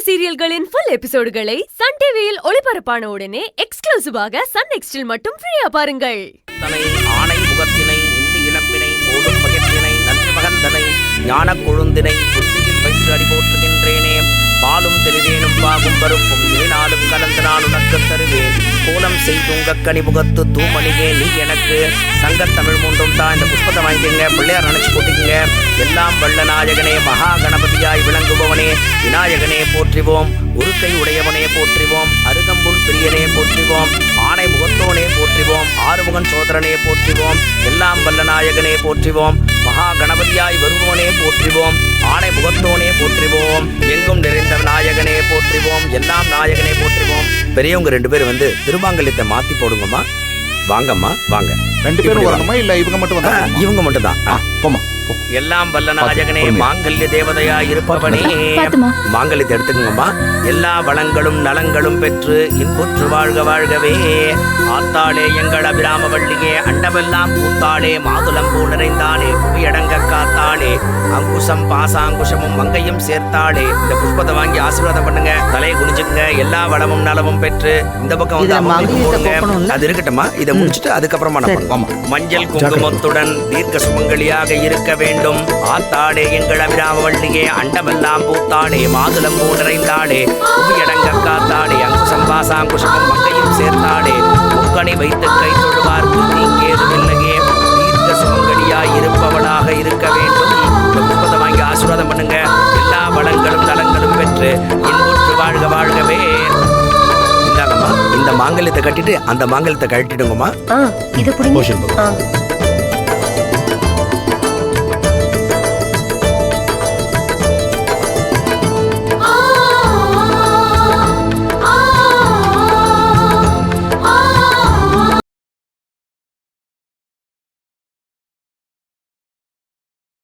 சீரியல்களின் full எபிசோடுகளை Sun டிவியில் ஒளிபரப்பான உடனே எக்ஸ்க்ளூசிவாக சன் நெக்ஸ்டில் மட்டும் ஃப்ரீயா பாருங்கள். ஆணை முகத்தினை இந்தி இளம்பினை போடும் பகத்தினை நன்றி மகந்தனை ஞான கொழுந்தினை புத்தியில் வைத்து அடி போற்றுகின்றேனே. பாலும் தெளிவேனும் பாகும் பருப்பும் ஏனாலும் கலந்து நான் உனக்கு தருவேன். கோலம் செய்துங்க கனிமுகத்து தூமணியே நீ எனக்கு. சங்கத்தமிழ் மூன்றும் தான் இந்த புஷ்பத்தை வாங்கிக்கங்க. பிள்ளையார் நினைச்சு போட்டிக்கங்க. எல்லாம் வல்ல நாயகனே மகா கணபதியாய் விளங்குபவனே விநாயகனே போற்றிவோம். உருக்கை உடையவனே போற்றிவோம். அருகம்புல் பிரியனே போற்றிவோம். ஆணை முகத்தோனே போற்றிவோம். ஆறுமுகன் சோதரனே போற்றிவோம். எல்லாம் வல்ல நாயகனே போற்றிவோம். மகா கணபதியாய் வருவோனே போற்றிவோம். ஆணை முகத்தோனே போற்றிவோம். எங்கும் நிறைந்த நாயகனே போற்றிவோம். எல்லாம் நாயகனே போற்றிவோம். பெரியவங்க 2 பேர் வந்து திருமாங்கல்யத்தை மாத்தி போடுங்கம்மா. வாங்கம்மா வாங்க. 2 பேரும் வரணுமா இல்ல இவங்க மட்டும் வந்தா? இவங்க மட்டும் தான். போமா. எல்லாம் வல்ல நாயகனே மாங்கல்ய தேவதையா இருப்பவனே மாங்கல்யத்தை எடுத்துக்கங்கம்மா. எல்லா வளங்களும் நலங்களும் பெற்று இன்புற்று வாழ்க வாழ்கவே. ஆத்தாளே எங்கள் அபிராம வள்ளியே அண்டமெல்லாம் பூத்தாளே மாதுளம்பூ நிறைந்தாளே புவியடங்க காத்தாளே அங்குசம் பாசாங்குஷமும் மங்கையும் சேர்த்தாளே. இந்த புஷ்பத்தை வாங்கி ஆசீர்வாதம் பண்ணுங்க. தலையை குனிஞ்சுங்க. எல்லா வளமும் நலமும் பெற்று இந்த பக்கம் வந்து அது இருக்கட்டுமா. இதை முடிச்சுட்டு அதுக்கப்புறமா நான் மஞ்சள் குங்குமத்துடன் தீர்க்க சுமங்கலியாக இருக்க வேண்டும். ஆத்தாடே எங்கள் அபிராம வள்ளியே அண்டமெல்லாம் பூத்தாடே மாதுளம்பூ நிறைந்தாடே புவியடங்க காத்தாடே அங்குசம் பாசாங்குஷமும் மங்கையும் சேர்த்தாடே முக்கணி வைத்து கை தொழுவார்க்கு நீங்கேதுமில்லையே. தீர்க்க சுமங்கலியாய் இருப்பவளாக இருக்க வேண்டும். இந்த புஷ்பத்தை வாங்கி ஆசீர்வாதம் பண்ணுங்க. எல்லா வளங்களும் நலங்களும் பெற்று இன்புற்று வாழ்க வாழ்கவே. இந்தாங்கம்மா, இந்த மாங்கல்யத்தை கட்டிட்டு அந்த மாங்கல்யத்தை கழட்டிடுங்கம்மா.